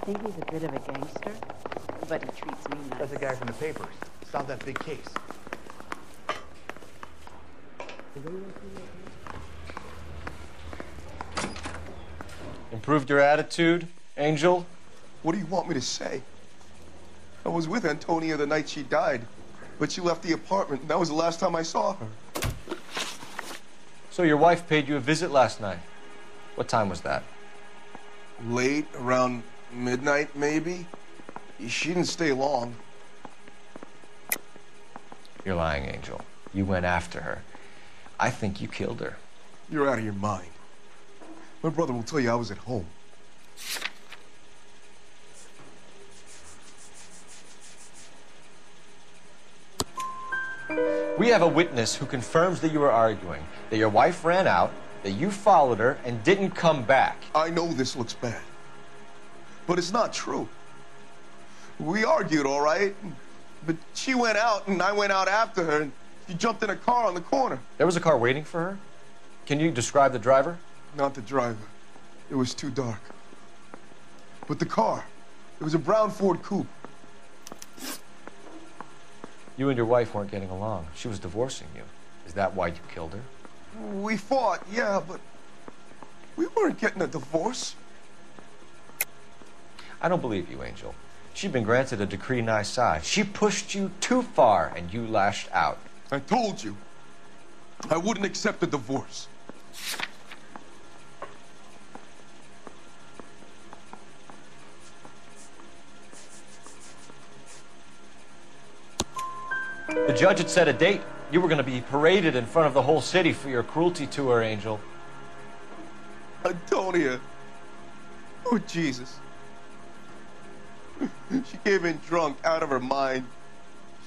think he's a bit of a gangster, but he treats me nice. That's the guy from the papers. Solved that big case. Improved your attitude, Angel? What do you want me to say? I was with Antonia the night she died, but she left the apartment, and that was the last time I saw her. So your wife paid you a visit last night. What time was that? Late, around midnight, maybe. She didn't stay long. You're lying, Angel. You went after her. I think you killed her. You're out of your mind. My brother will tell you I was at home. We have a witness who confirms that you were arguing, that your wife ran out, that you followed her, and didn't come back. I know this looks bad, but it's not true. We argued, all right, but she went out, and I went out after her, and she jumped in a car on the corner. There was a car waiting for her? Can you describe the driver? Not the driver. It was too dark. But the car, it was a brown Ford coupe. You and your wife weren't getting along. She was divorcing you. Is that why you killed her? We fought, yeah, but we weren't getting a divorce. I don't believe you, Angel. She'd been granted a decree nisi. She pushed you too far, and you lashed out. I told you, I wouldn't accept a divorce. The judge had set a date. You were going to be paraded in front of the whole city for your cruelty to her, Angel. Antonia. Oh, Jesus. She came in drunk, out of her mind.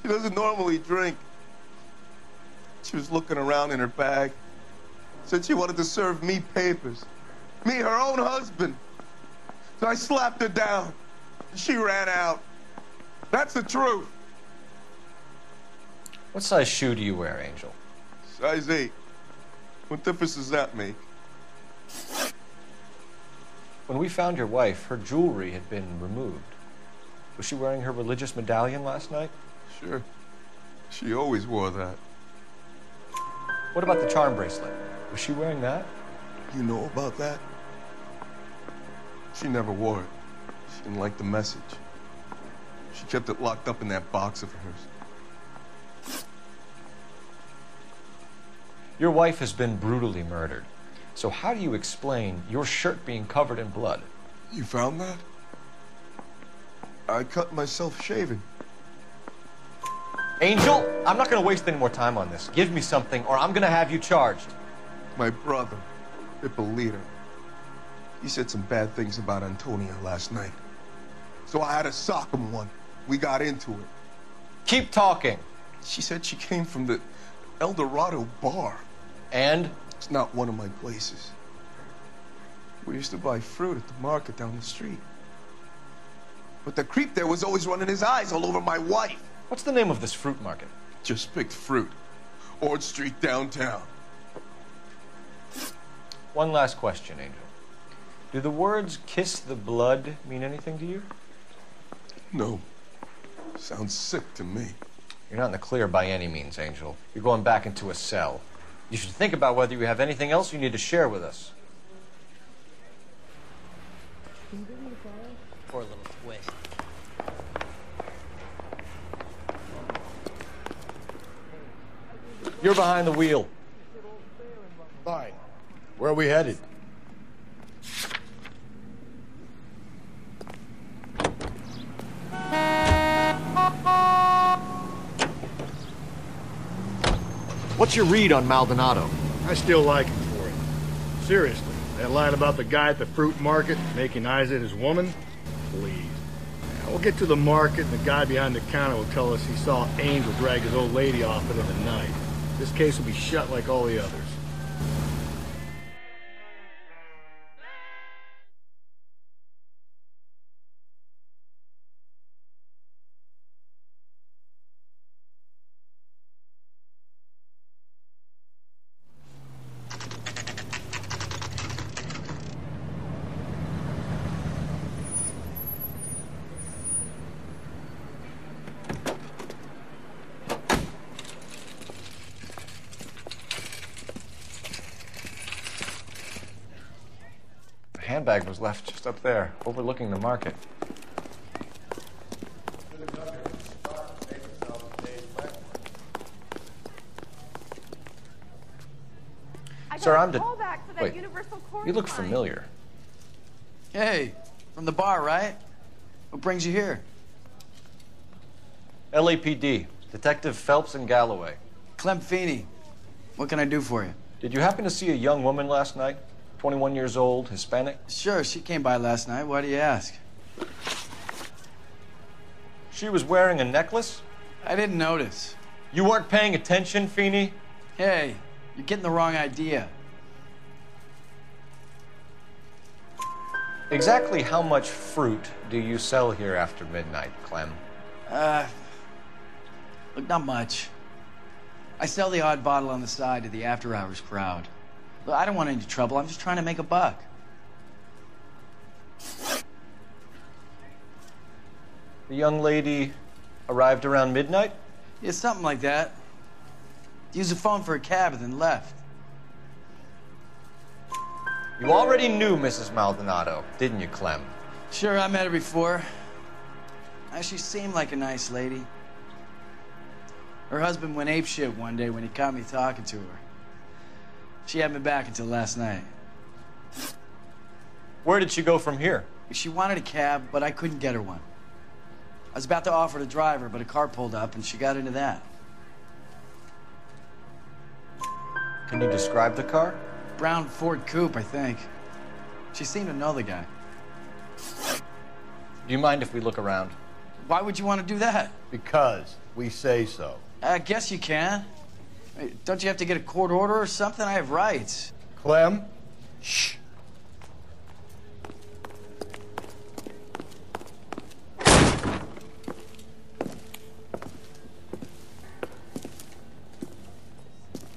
She doesn't normally drink. She was looking around in her bag. Said she wanted to serve me papers. Me, her own husband. So I slapped her down. She ran out. That's the truth. What size shoe do you wear, Angel? Size 8. What difference does that make? When we found your wife, her jewelry had been removed. Was she wearing her religious medallion last night? Sure. She always wore that. What about the charm bracelet? Was she wearing that? You know about that? She never wore it. She didn't like the message. She kept it locked up in that box of hers. Your wife has been brutally murdered. So how do you explain your shirt being covered in blood? You found that? I cut myself shaving. Angel, I'm not going to waste any more time on this. Give me something or I'm going to have you charged. My brother, Ippolito, he said some bad things about Antonia last night. So I had to sock him one. We got into it. Keep talking. She said she came from the El Dorado bar. And? It's not one of my places. We used to buy fruit at the market down the street. But the creep there was always running his eyes all over my wife. What's the name of this fruit market? Just picked fruit. Ord Street downtown. One last question, Angel. Do the words kiss the blood mean anything to you? No. Sounds sick to me. You're not in the clear by any means, Angel. You're going back into a cell. You should think about whether you have anything else you need to share with us. Poor little twist. You're behind the wheel. Fine. Where are we headed? What's your read on Maldonado? I still like him for it. Seriously, that line about the guy at the fruit market making eyes at his woman? Please. Now, we'll get to the market and the guy behind the counter will tell us he saw Angel drag his old lady off into the night. This case will be shut like all the others. handbag was left just up there, overlooking the market. Sir, I'm Wait, you look familiar. Hey, from the bar, right? What brings you here? LAPD, Detective Phelps and Galloway. Clem Feeney. What can I do for you? Did you happen to see a young woman last night? 21 years old, Hispanic? Sure, she came by last night. Why do you ask? She was wearing a necklace? I didn't notice. You weren't paying attention, Feeney? Hey, you're getting the wrong idea. Exactly how much fruit do you sell here after midnight, Clem? Look, not much. I sell the odd bottle on the side to the after-hours crowd. Look, I don't want any trouble. I'm just trying to make a buck. The young lady arrived around midnight? Yeah, something like that. Used the phone for a cab and then left. You already knew Mrs. Maldonado, didn't you, Clem? Sure, I met her before. She seemed like a nice lady. Her husband went apeshit one day when he caught me talking to her. She had me back until last night. Where did she go from here? She wanted a cab, but I couldn't get her one. I was about to offer to drive her, but a car pulled up and she got into that. Can you describe the car? Brown Ford Coupe, I think. She seemed to know the guy. Do you mind if we look around? Why would you want to do that? Because we say so. I guess you can. Hey, don't you have to get a court order or something? I have rights. Clem? Shh.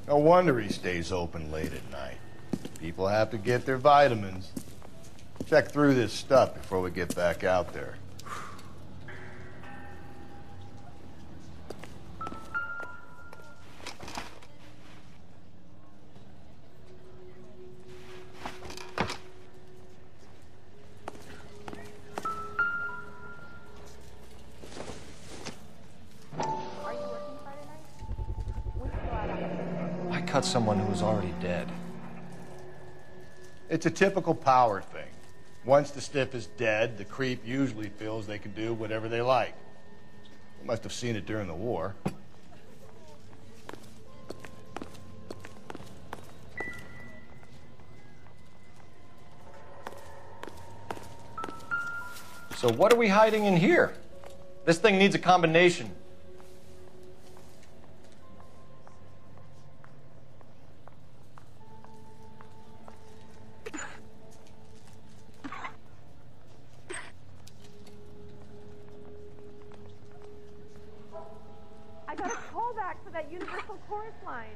No wonder he stays open late at night. People have to get their vitamins. Check through this stuff before we get back out there. Why cut someone who was already dead? It's a typical power thing. Once the stiff is dead, the creep usually feels they can do whatever they like. They must have seen it during the war. So what are we hiding in here? This thing needs a combination. I got a callback for that Universal Chorus line.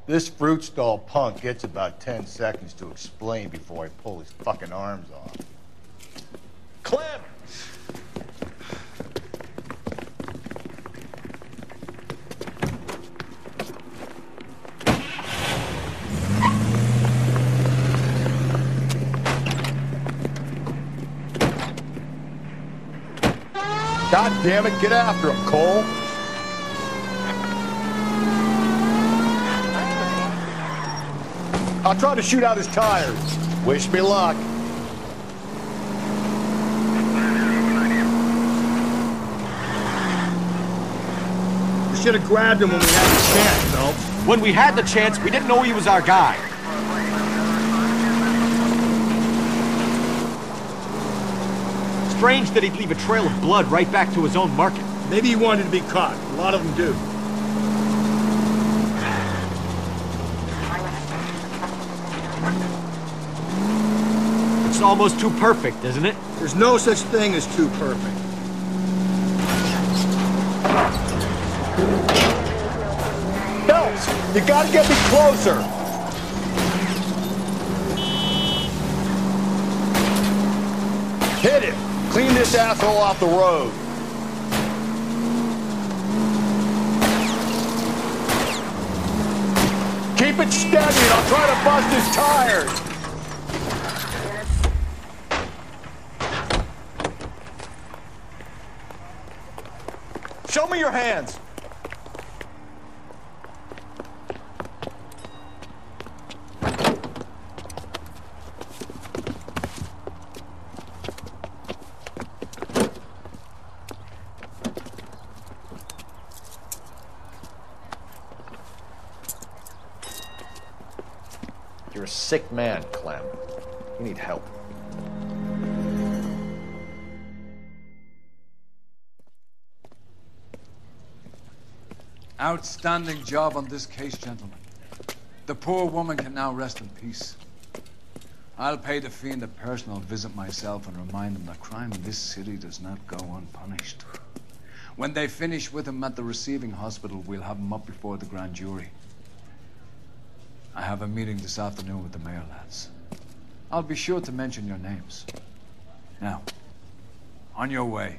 This fruit stall punk gets about 10 seconds to explain before I pull his fucking arms off. Clem! God damn it, get after him, Cole! I'll try to shoot out his tires. Wish me luck. We should have grabbed him when we had the chance, Phelps. When we had the chance, we didn't know he was our guy. Strange that he'd leave a trail of blood right back to his own market. Maybe he wanted to be caught. A lot of them do. It's almost too perfect, isn't it? There's no such thing as too perfect. Phelps, you gotta get me closer. Hit him. Clean this asshole off the road. Keep it steady and I'll try to bust his tires. Show me your hands! You're a sick man, Clem. You need help. Outstanding job on this case, gentlemen. The poor woman can now rest in peace. I'll pay the fiend a personal visit myself and remind him that crime in this city does not go unpunished. When they finish with him at the receiving hospital, we'll have him up before the grand jury. I have a meeting this afternoon with the mayor, lads. I'll be sure to mention your names. Now, on your way.